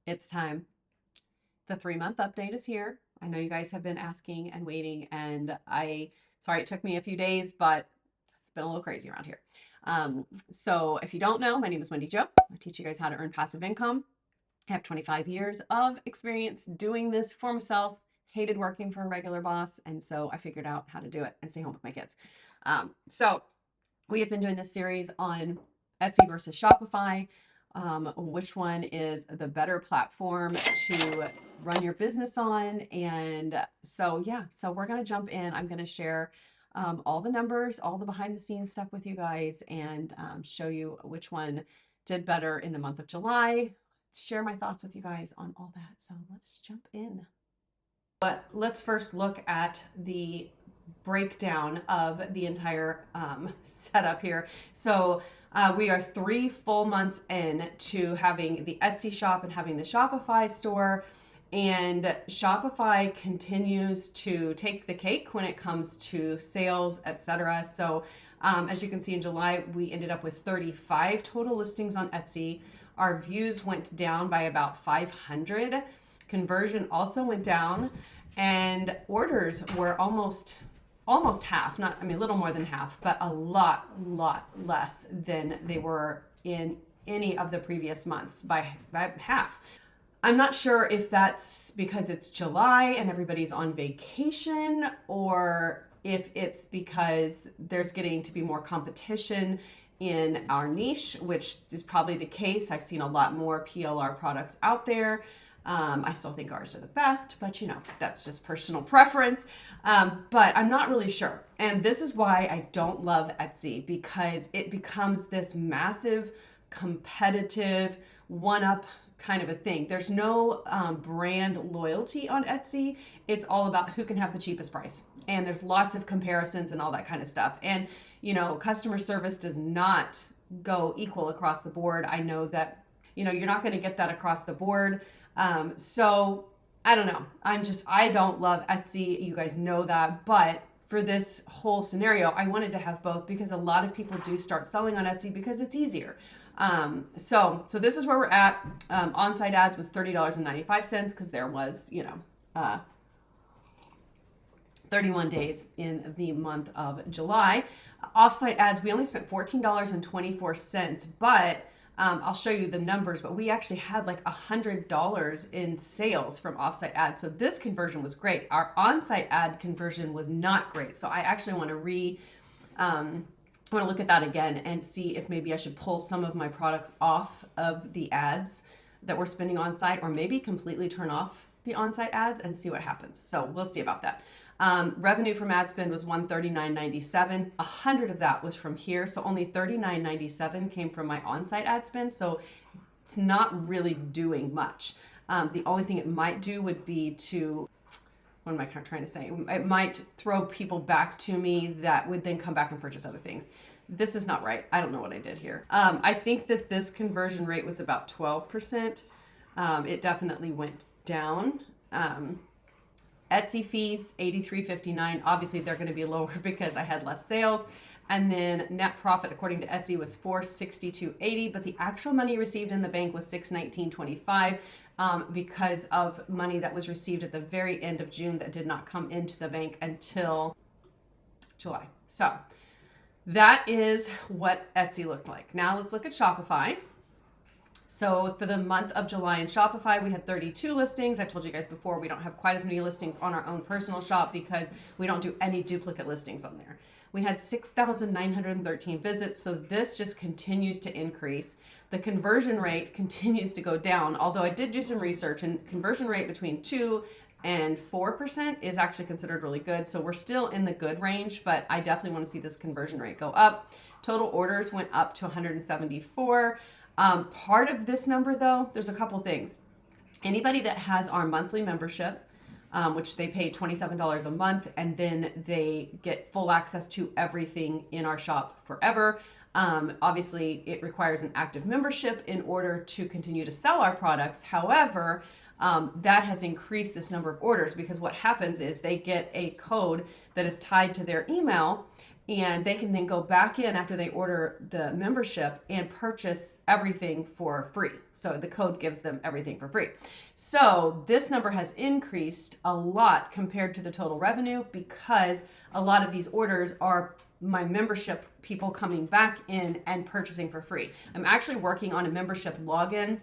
It's time. The 3-month update is here. I know you guys have been asking and waiting, and sorry it took me a few days, but it's been a little crazy around here. So if you don't know, my name is Wendy Jo. I teach you guys how to earn passive income. I have 25 years of experience doing this for myself, hated working for a regular boss, and so I figured out how to do it and stay home with my kids. So we have been doing this series on Etsy versus Shopify. Which one is the better platform to run your business on? And so we're going to jump in. I'm going to share all the numbers, all the behind the scenes stuff with you guys, and show you which one did better in the month of July, share my thoughts with you guys on all that. So let's jump in. But let's first look at the breakdown of the entire setup here. So we are 3 full months in to having the Etsy shop and having the Shopify store, and Shopify continues to take the cake when it comes to sales, etc. So as you can see, in July we ended up with 35 total listings on Etsy. Our views went down by about 500. Conversion also went down, and orders were almost half, a little more than half, but a lot less than they were in any of the previous months, by half. I'm not sure if that's because it's July and everybody's on vacation, or if it's because there's getting to be more competition in our niche, which is probably the case. I've seen a lot more PLR products out there. I still think ours are the best, but that's just personal preference. But I'm not really sure. And this is why I don't love Etsy, because it becomes this massive competitive one-up kind of a thing. There's no brand loyalty on Etsy. It's all about who can have the cheapest price. And there's lots of comparisons and all that kind of stuff. And, customer service does not go equal across the board. I know that, you're not going to get that across the board. So I don't know. I don't love Etsy. You guys know that. But for this whole scenario, I wanted to have both, because a lot of people do start selling on Etsy because it's easier. So this is where we're at. On-site ads was $30.95 because there was, 31 days in the month of July. Off-site ads, we only spent $14.24, but I'll show you the numbers, but we actually had like $100 in sales from offsite ads. So this conversion was great. Our on-site ad conversion was not great. So I actually want to look at that again and see if maybe I should pull some of my products off of the ads that we're spending on site, or maybe completely turn off the on-site ads and see what happens. So we'll see about that. Revenue from ad spend was $139.97. 100 of that was from here. So only $39.97 came from my on-site ad spend. So it's not really doing much. The only thing it might do would be what am I trying to say? It might throw people back to me that would then come back and purchase other things. This is not right. I don't know what I did here. I think that this conversion rate was about 12%. It definitely went down. Etsy fees, $83.59. Obviously, they're going to be lower because I had less sales. And then net profit, according to Etsy, was $462.80, but the actual money received in the bank was $619.25 because of money that was received at the very end of June that did not come into the bank until July. So that is what Etsy looked like. Now let's look at Shopify. So for the month of July in Shopify, we had 32 listings. I've told you guys before, we don't have quite as many listings on our own personal shop because we don't do any duplicate listings on there. We had 6,913 visits, so this just continues to increase. The conversion rate continues to go down, although I did do some research, and conversion rate between 2 and 4% is actually considered really good. So we're still in the good range, but I definitely want to see this conversion rate go up. Total orders went up to 174. Part of this number, though, there's a couple things. Anybody that has our monthly membership, which they pay $27 a month, and then they get full access to everything in our shop forever. Obviously, it requires an active membership in order to continue to sell our products. However, that has increased this number of orders, because what happens is they get a code that is tied to their email, and they can then go back in after they order the membership and purchase everything for free. So the code gives them everything for free. So this number has increased a lot compared to the total revenue because a lot of these orders are my membership people coming back in and purchasing for free. I'm actually working on a membership login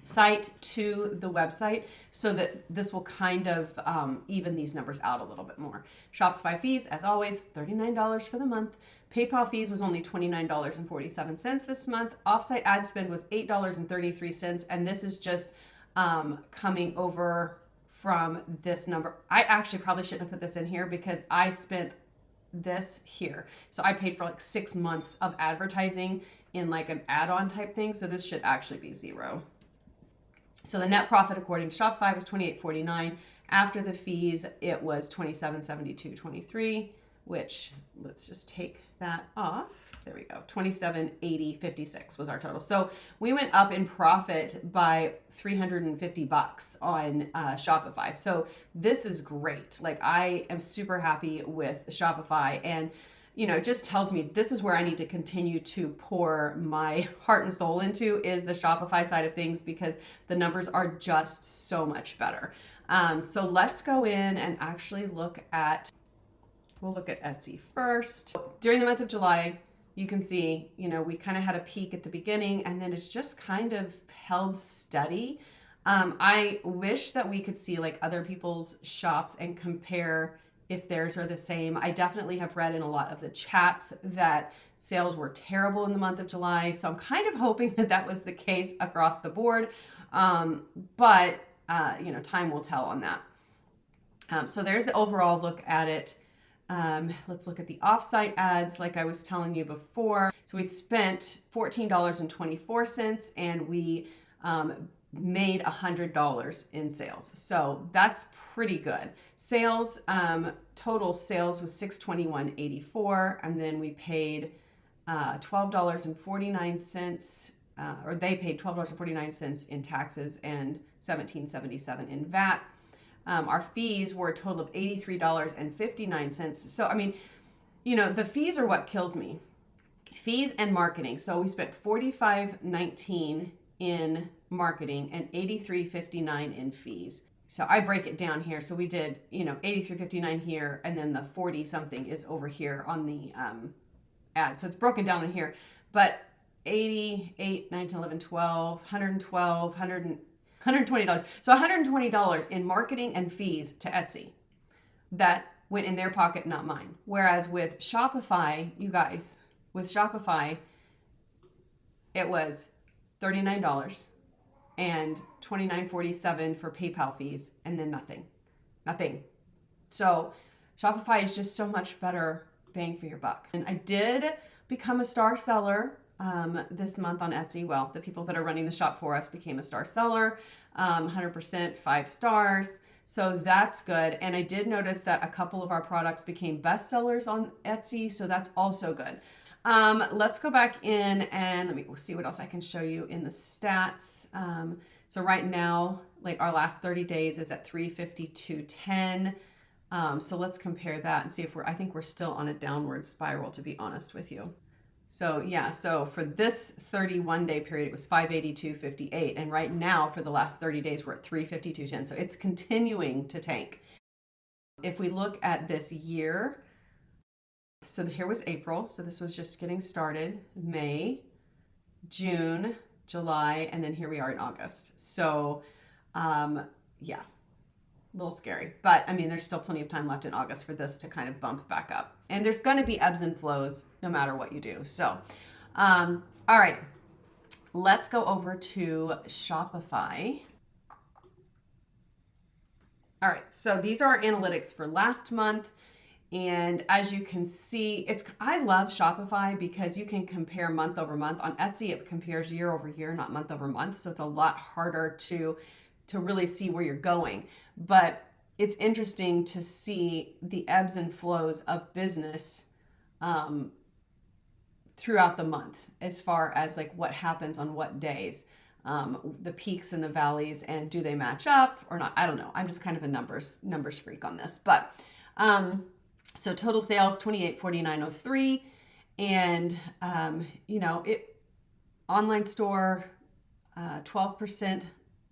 site to the website so that this will kind of even these numbers out a little bit more. Shopify fees, as always, $39 for the month. PayPal fees was only $29.47 this month. Offsite ad spend was $8.33, and this is just coming over from this number. I actually probably shouldn't have put this in here because I spent this here. So I paid for like 6 months of advertising in like an add-on type thing. So this should actually be zero. So the net profit according to Shopify was $28.49. After the fees, it was $27.72.23, which let's just take that off. There we go. $27.80.56 was our total. So we went up in profit by $350 on Shopify. So this is great. Like I am super happy with Shopify, and it just tells me this is where I need to continue to pour my heart and soul into is the Shopify side of things because the numbers are just so much better. So let's go in and actually we'll look at Etsy first. During the month of July, you can see, we kind of had a peak at the beginning and then it's just kind of held steady. I wish that we could see like other people's shops and compare if theirs are the same. I definitely have read in a lot of the chats that sales were terrible in the month of July. So I'm kind of hoping that that was the case across the board. But time will tell on that. So there's the overall look at it. Let's look at the offsite ads like I was telling you before. So we spent $14.24 and we made $100 in sales. So that's pretty good. Sales, total sales was $621.84, and then we paid $12.49, or they paid $12.49 in taxes and $17.77 in VAT. Our fees were a total of $83.59. So, the fees are what kills me. Fees and marketing. So we spent $45.19 in marketing and $83.59 in fees. So I break it down here. So we did, $83.59 here, and then the 40 something is over here on the ad. So it's broken down in here, but 88, 19, 11, 12, 112, $120. So $120 in marketing and fees to Etsy that went in their pocket, not mine. Whereas with Shopify, you guys, it was $39 and $29.47 for PayPal fees, and then nothing. So Shopify is just so much better bang for your buck. And I did become a star seller this month on Etsy. Well, the people that are running the shop for us became a star seller, 100% 5 stars. So that's good. And I did notice that a couple of our products became best sellers on Etsy. So that's also good. Let's go back in and we'll see what else I can show you in the stats. So right now, like our last 30 days is at 352.10. So let's compare that and see if I think we're still on a downward spiral, to be honest with you. So yeah, so for this 31-day period, it was 582.58. And right now for the last 30 days, we're at 352.10. So it's continuing to tank. If we look at this year, so here was April. So this was just getting started. May, June, July, and then here we are in August. So yeah, a little scary. But there's still plenty of time left in August for this to kind of bump back up. And there's going to be ebbs and flows no matter what you do. So, all right, let's go over to Shopify. All right, so these are our analytics for last month. And as you can see, I love Shopify because you can compare month over month. On Etsy, it compares year over year, not month over month. So it's a lot harder to really see where you're going. But it's interesting to see the ebbs and flows of business throughout the month as far as like what happens on what days, the peaks and the valleys, and do they match up or not? I don't know. I'm just kind of a numbers freak on this. But So total sales 2849.03, and online store 12%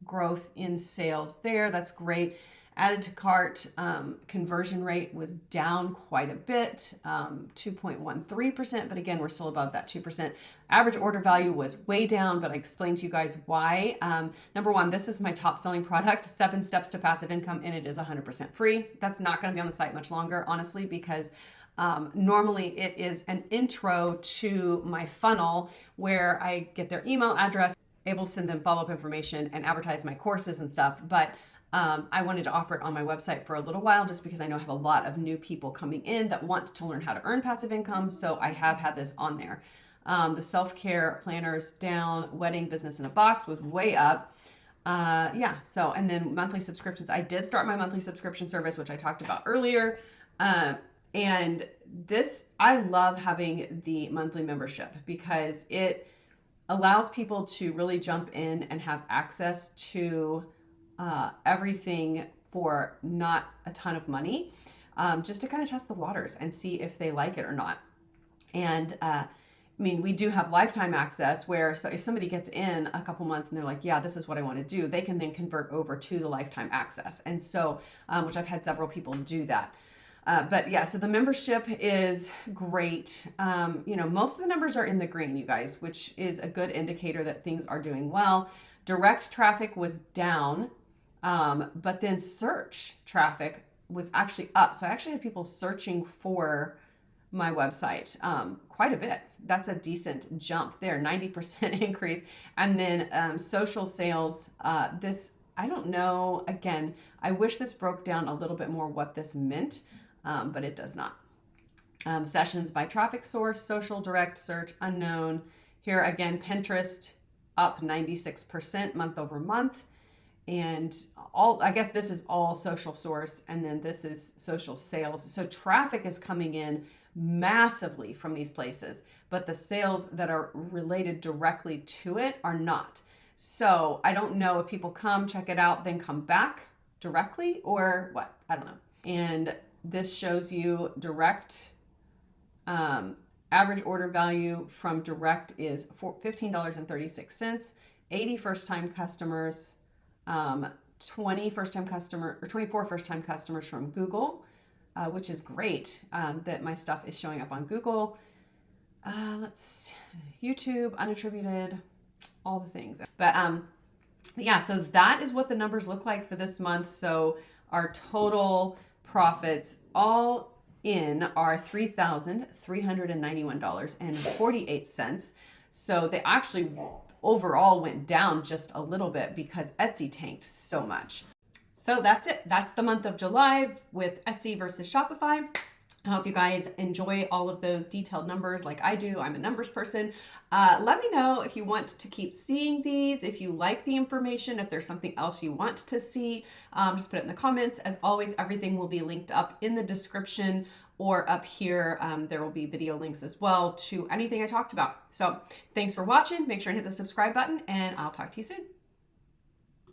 growth in sales there. That's great. Added to cart conversion rate was down quite a bit, 2.13%, but again, we're still above that 2%. Average order value was way down, but I explained to you guys why. Number one, this is my top selling product, 7 Steps to Passive Income, and it is 100% free. That's not going to be on the site much longer, honestly, because normally it is an intro to my funnel where I get their email address, able to send them follow-up information and advertise my courses and stuff. But I wanted to offer it on my website for a little while just because I know I have a lot of new people coming in that want to learn how to earn passive income. So I have had this on there. The self-care planners down, wedding business in a box was way up. And then monthly subscriptions. I did start my monthly subscription service, which I talked about earlier. And this, I love having the monthly membership because it allows people to really jump in and have access to everything for not a ton of money, just to kind of test the waters and see if they like it or not. And we do have lifetime access where, so if somebody gets in a couple months and they're like, yeah, this is what I want to do, they can then convert over to the lifetime access. And so, which I've had several people do that. So the membership is great. Most of the numbers are in the green, you guys, which is a good indicator that things are doing well. Direct traffic was down, but then search traffic was actually up. So I actually had people searching for my website quite a bit. That's a decent jump there, 90% increase. And then social sales, I don't know, again, I wish this broke down a little bit more what this meant. But it does not. Sessions by traffic source, social, direct, search, unknown. Here again, Pinterest up 96% month over month. And I guess this is all social source, and then this is social sales. So traffic is coming in massively from these places, but the sales that are related directly to it are not. So I don't know if people come, check it out, then come back directly or what. I don't know. And this shows you direct, average order value from direct is $15.36, 80 first-time customers, 24 first-time customers from Google, which is great that my stuff is showing up on Google. YouTube, unattributed, all the things. But so that is what the numbers look like for this month. So our total profits all in are $3,391.48. So they actually overall went down just a little bit because Etsy tanked so much. So that's it. That's the month of July with Etsy versus Shopify. I hope you guys enjoy all of those detailed numbers like I do. I'm a numbers person. Let me know if you want to keep seeing these, if you like the information, if there's something else you want to see, just put it in the comments. As always, everything will be linked up in the description or up here. There will be video links as well to anything I talked about. So thanks for watching. Make sure and hit the subscribe button, and I'll talk to you soon.